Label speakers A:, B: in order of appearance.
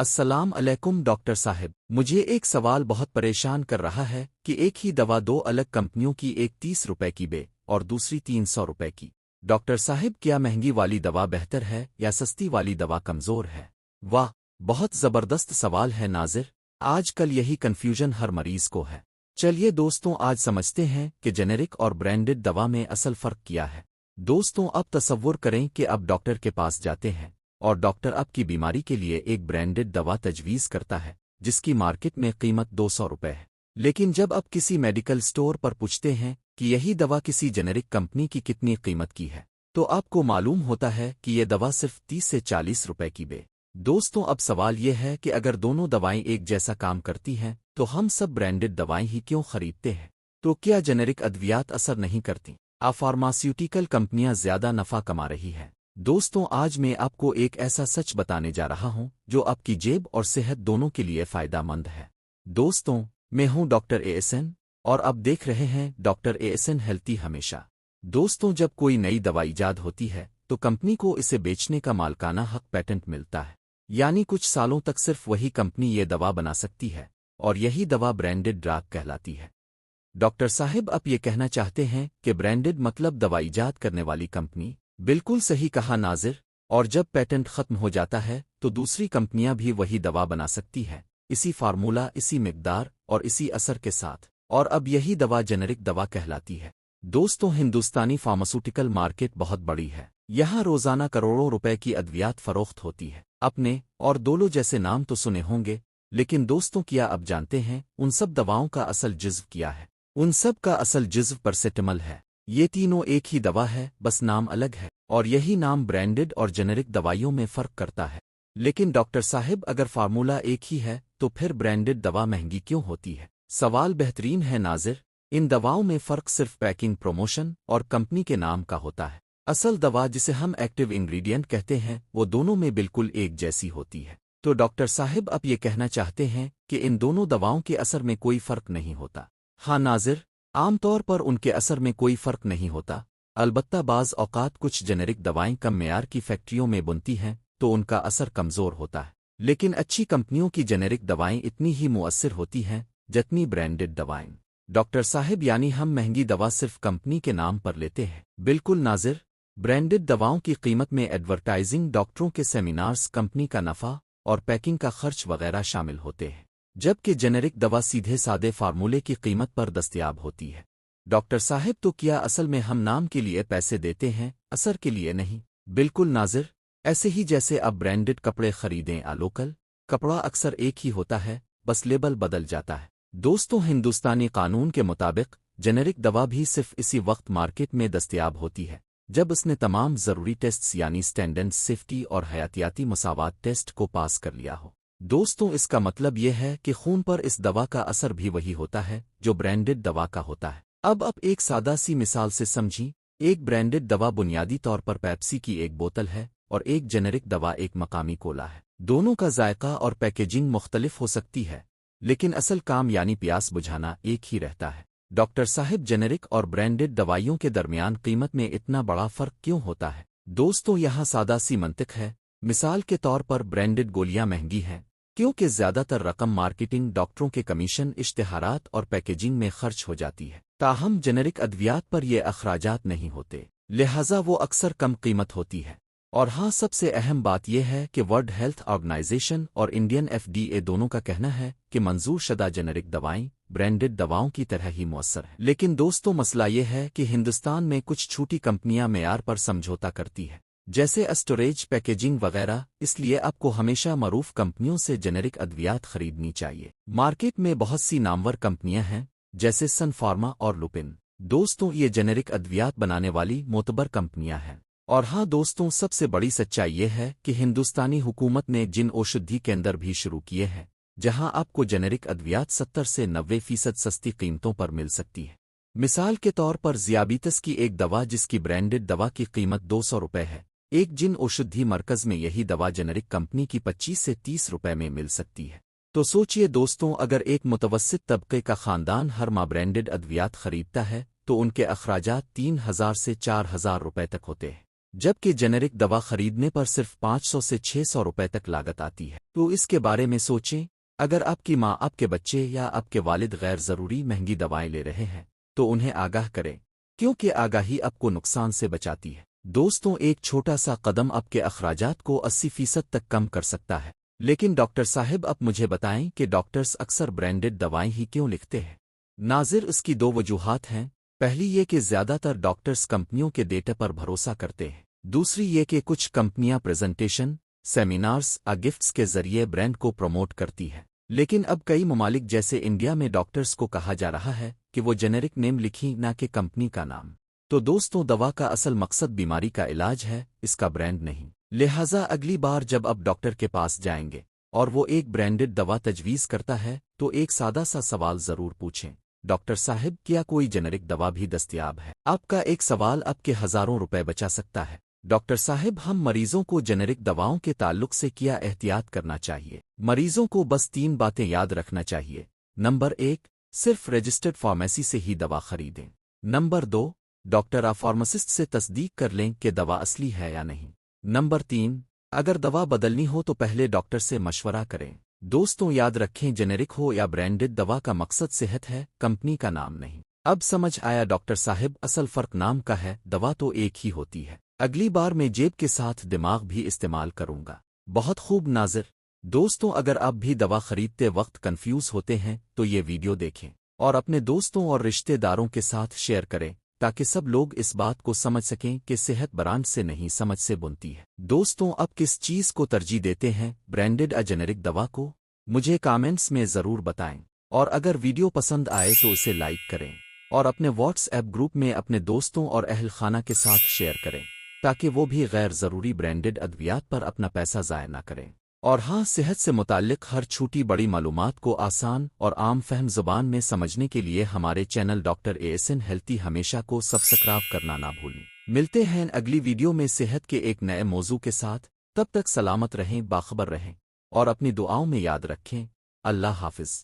A: السلام علیکم ڈاکٹر صاحب، مجھے ایک سوال بہت پریشان کر رہا ہے کہ ایک ہی دوا دو الگ کمپنیوں کی، ایک 30 روپے کی بے اور دوسری 300 روپے کی۔ ڈاکٹر صاحب، کیا مہنگی والی دوا بہتر ہے یا سستی والی دوا کمزور ہے؟ واہ، بہت زبردست سوال ہے ناظر۔ آج کل یہی کنفیوژن ہر مریض کو ہے۔ چلیے دوستوں، آج سمجھتے ہیں کہ جنرک اور برانڈڈ دوا میں اصل فرق کیا ہے۔ دوستوں، اب تصور کریں کہ اب ڈاکٹر کے پاس جاتے ہیں اور ڈاکٹر آپ کی بیماری کے لیے ایک برانڈڈ دوا تجویز کرتا ہے جس کی مارکیٹ میں قیمت 200 روپے ہے۔ لیکن جب آپ کسی میڈیکل سٹور پر پوچھتے ہیں کہ یہی دوا کسی جنرک کمپنی کی کتنی قیمت کی ہے، تو آپ کو معلوم ہوتا ہے کہ یہ دوا صرف 30 سے 40 روپے کی بے۔ دوستوں، اب سوال یہ ہے کہ اگر دونوں دوائیں ایک جیسا کام کرتی ہیں تو ہم سب برانڈڈ دوائیں ہی کیوں خریدتے ہیں؟ تو کیا جنرک ادویات اثر نہیں کرتی؟ فارماسیوٹیکل کمپنیاں زیادہ نفع کما رہی ہیں؟ دوستوں، آج میں آپ کو ایک ایسا سچ بتانے جا رہا ہوں جو آپ کی جیب اور صحت دونوں کے لیے فائدہ مند ہے۔ دوستوں، میں ہوں ڈاکٹر اے ایس این اور آپ دیکھ رہے ہیں doctor A S N healthy ہمیشہ۔ دوستوں، جب کوئی نئی دوا ایجاد ہوتی ہے تو کمپنی کو اسے بیچنے کا مالکانہ حق پیٹنٹ ملتا ہے، یعنی کچھ سالوں تک صرف وہی کمپنی یہ دوا بنا سکتی ہے اور یہی دوا برانڈڈ ڈرگ کہلاتی ہے۔ ڈاکٹر صاحب، آپ یہ کہنا چاہتے ہیں کہ برانڈڈ مطلب دوا ایجاد کرنے والی کمپنی؟ بالکل صحیح کہا ناظر، اور جب پیٹنٹ ختم ہو جاتا ہے تو دوسری کمپنیاں بھی وہی دوا بنا سکتی ہے، اسی فارمولا، اسی مقدار اور اسی اثر کے ساتھ، اور اب یہی دوا جنرک دوا کہلاتی ہے۔ دوستوں، ہندوستانی فارماسیوٹیکل مارکیٹ بہت بڑی ہے۔ یہاں روزانہ کروڑوں روپے کی ادویات فروخت ہوتی ہے۔ اپنے اور دولو جیسے نام تو سنے ہوں گے، لیکن دوستوں، کیا اب جانتے ہیں ان سب دواؤں کا اصل جزو کیا ہے؟ ان سب کا اصل جزو پیراسیٹامول ہے۔ یہ تینوں ایک ہی دوا ہے، بس نام الگ ہے، اور یہی نام برانڈڈ اور جنرک دوائیوں میں فرق کرتا ہے۔ لیکن ڈاکٹر صاحب، اگر فارمولا ایک ہی ہے تو پھر برانڈڈ دوا مہنگی کیوں ہوتی ہے؟ سوال بہترین ہے ناظر۔ ان دواؤں میں فرق صرف پیکنگ، پروموشن اور کمپنی کے نام کا ہوتا ہے۔ اصل دوا، جسے ہم ایکٹیو انگریڈینٹ کہتے ہیں، وہ دونوں میں بالکل ایک جیسی ہوتی ہے۔ تو ڈاکٹر صاحب، آپ یہ کہنا چاہتے ہیں کہ ان دونوں دواؤں کے اثر میں کوئی فرق نہیں ہوتا؟ ہاں ناظر، عام طور پر ان کے اثر میں کوئی فرق نہیں ہوتا، البتہ بعض اوقات کچھ جنرک دوائیں کم معیار کی فیکٹریوں میں بنتی ہیں تو ان کا اثر کمزور ہوتا ہے، لیکن اچھی کمپنیوں کی جنرک دوائیں اتنی ہی مؤثر ہوتی ہیں جتنی برانڈڈ دوائیں۔ ڈاکٹر صاحب، یعنی ہم مہنگی دوا صرف کمپنی کے نام پر لیتے ہیں؟ بالکل ناظر، برانڈڈ دواؤں کی قیمت میں ایڈورٹائزنگ، ڈاکٹروں کے سیمینارز، کمپنی کا نفع اور پیکنگ کا خرچ وغیرہ شامل ہوتے ہیں، جبکہ جنرک دوا سیدھے سادے فارمولے کی قیمت پر دستیاب ہوتی ہے۔ ڈاکٹر صاحب، تو کیا اصل میں ہم نام کے لیے پیسے دیتے ہیں، اثر کے لیے نہیں؟ بالکل ناظر، ایسے ہی جیسے اب برانڈڈ کپڑے خریدیں یا لوکل کپڑا اکثر ایک ہی ہوتا ہے، بس لیبل بدل جاتا ہے۔ دوستوں، ہندوستانی قانون کے مطابق جنرک دوا بھی صرف اسی وقت مارکیٹ میں دستیاب ہوتی ہے جب اس نے تمام ضروری ٹیسٹس، یعنی سٹینڈرڈ، سیفٹی اور حیاتیاتی مساوات ٹیسٹ کو پاس کر لیا ہو۔ دوستوں، اس کا مطلب یہ ہے کہ خون پر اس دوا کا اثر بھی وہی ہوتا ہے جو برانڈڈ دوا کا ہوتا ہے۔ اب آپ ایک سادہ سی مثال سے سمجھیں، ایک برانڈڈ دوا بنیادی طور پر پیپسی کی ایک بوتل ہے اور ایک جنرک دوا ایک مقامی کولا ہے۔ دونوں کا ذائقہ اور پیکیجنگ مختلف ہو سکتی ہے، لیکن اصل کام، یعنی پیاس بجھانا، ایک ہی رہتا ہے۔ ڈاکٹر صاحب، جنرک اور برانڈڈ دوائیوں کے درمیان قیمت میں اتنا بڑا فرق کیوں ہوتا ہے؟ دوستوں، یہاں سادہ سی منطق ہے۔ مثال کے طور پر برانڈڈ گولیاں مہنگی ہیں کیونکہ زیادہ تر رقم مارکیٹنگ، ڈاکٹروں کے کمیشن، اشتہارات اور پیکیجنگ میں خرچ ہو جاتی ہے، تاہم جنرک ادویات پر یہ اخراجات نہیں ہوتے، لہٰذا وہ اکثر کم قیمت ہوتی ہے۔ اور ہاں، سب سے اہم بات یہ ہے کہ ورلڈ ہیلتھ آرگنائزیشن اور انڈین FDA دونوں کا کہنا ہے کہ منظور شدہ جنرک دوائیں برانڈڈ دواؤں کی طرح ہی مؤثر ہیں۔ لیکن دوستوں، مسئلہ یہ ہے کہ ہندوستان میں کچھ چھوٹی کمپنیاں معیار پر سمجھوتا کرتی ہیں، جیسے اسٹوریج، پیکیجنگ وغیرہ، اس لیے آپ کو ہمیشہ معروف کمپنیوں سے جنرک ادویات خریدنی چاہیے۔ مارکیٹ میں بہت سی نامور کمپنیاں ہیں جیسے سن فارما اور لوپن۔ دوستوں، یہ جنرک ادویات بنانے والی معتبر کمپنیاں ہیں۔ اور ہاں دوستوں، سب سے بڑی سچائی یہ ہے کہ ہندوستانی حکومت نے جن اوشدھی کیندر بھی شروع کیے ہیں جہاں آپ کو جنرک ادویات 70 سے 90% سستی قیمتوں پر مل سکتی ہے۔ مثال کے طور پر ذیابیطس کی ایک دوا جس کی برانڈڈ دوا کی قیمت 200 روپے ہے، ایک جن اوشدھی مرکز میں یہی دوا جنرک کمپنی کی 25 سے 30 روپے میں مل سکتی ہے۔ تو سوچئے دوستوں، اگر ایک متوسط طبقے کا خاندان ہر ماہ برانڈڈ ادویات خریدتا ہے تو ان کے اخراجات 3000 سے 4000 روپے تک ہوتے ہیں۔ جبکہ جنرک دوا خریدنے پر صرف 500 سے 600 روپے تک لاگت آتی ہے۔ تو اس کے بارے میں سوچیں، اگر آپ کی ماں، آپ کے بچے یا آپ کے والد غیر ضروری مہنگی دوائیں لے رہے ہیں تو انہیں آگاہ کریں، کیونکہ آگاہی آپ کو نقصان سے بچاتی ہے۔ دوستوں، ایک چھوٹا سا قدم آپ کے اخراجات کو 80% تک کم کر سکتا ہے۔ لیکن ڈاکٹر صاحب، اب مجھے بتائیں کہ ڈاکٹرز اکثر برانڈڈ دوائیں ہی کیوں لکھتے ہیں؟ ناظر، اس کی دو وجوہات ہیں۔ پہلی یہ کہ زیادہ تر ڈاکٹرز کمپنیوں کے ڈیٹا پر بھروسہ کرتے ہیں۔ دوسری یہ کہ کچھ کمپنیاں پریزنٹیشن، سیمینارز یا گفٹس کے ذریعے برانڈ کو پروموٹ کرتی ہیں۔ لیکن اب کئی ممالک جیسے انڈیا میں ڈاکٹرز کو کہا جا رہا ہے کہ وہ جنرک نیم لکھیں، نہ کہ کمپنی کا نام۔ تو دوستوں، دوا کا اصل مقصد بیماری کا علاج ہے، اس کا برانڈ نہیں۔ لہٰذا اگلی بار جب آپ ڈاکٹر کے پاس جائیں گے اور وہ ایک برانڈڈ دوا تجویز کرتا ہے تو ایک سادہ سا سوال ضرور پوچھیں: ڈاکٹر صاحب، کیا کوئی جنرک دوا بھی دستیاب ہے؟ آپ کا ایک سوال آپ کے ہزاروں روپے بچا سکتا ہے۔ ڈاکٹر صاحب، ہم مریضوں کو جنرک دواؤں کے تعلق سے کیا احتیاط کرنا چاہیے؟ مریضوں کو بس 3 باتیں یاد رکھنا چاہیے۔ نمبر 1، صرف رجسٹرڈ فارمیسی سے ہی دوا خریدیں۔ نمبر 2، ڈاکٹر یا فارماسسٹ سے تصدیق کر لیں کہ دوا اصلی ہے یا نہیں۔ نمبر 3، اگر دوا بدلنی ہو تو پہلے ڈاکٹر سے مشورہ کریں۔ دوستوں، یاد رکھیں، جنرک ہو یا برانڈڈ دوا کا مقصد صحت ہے، کمپنی کا نام نہیں۔ اب سمجھ آیا ڈاکٹر صاحب، اصل فرق نام کا ہے، دوا تو ایک ہی ہوتی ہے۔ اگلی بار میں جیب کے ساتھ دماغ بھی استعمال کروں گا۔ بہت خوب ناظر۔ دوستوں، اگر آپ بھی دوا خریدتے وقت کنفیوز ہوتے ہیں تو یہ ویڈیو دیکھیں اور اپنے دوستوں اور رشتہ داروں کے ساتھ شیئر کریں تاکہ سب لوگ اس بات کو سمجھ سکیں کہ صحت برانڈ سے نہیں، سمجھ سے بنتی ہے۔ دوستوں، آپ کس چیز کو ترجیح دیتے ہیں، برانڈڈ یا جنرک دوا کو؟ مجھے کامنٹس میں ضرور بتائیں، اور اگر ویڈیو پسند آئے تو اسے لائک کریں اور اپنے واٹس ایپ گروپ میں اپنے دوستوں اور اہل خانہ کے ساتھ شیئر کریں تاکہ وہ بھی غیر ضروری برانڈڈ ادویات پر اپنا پیسہ ضائع نہ کریں۔ اور ہاں، صحت سے متعلق ہر چھوٹی بڑی معلومات کو آسان اور عام فہم زبان میں سمجھنے کے لیے ہمارے چینل ڈاکٹر ASN ہیلتھی ہمیشہ کو سبسکرائب کرنا نہ بھولیں۔ ملتے ہیں اگلی ویڈیو میں صحت کے ایک نئے موضوع کے ساتھ۔ تب تک سلامت رہیں، باخبر رہیں اور اپنی دعاؤں میں یاد رکھیں۔ اللہ حافظ۔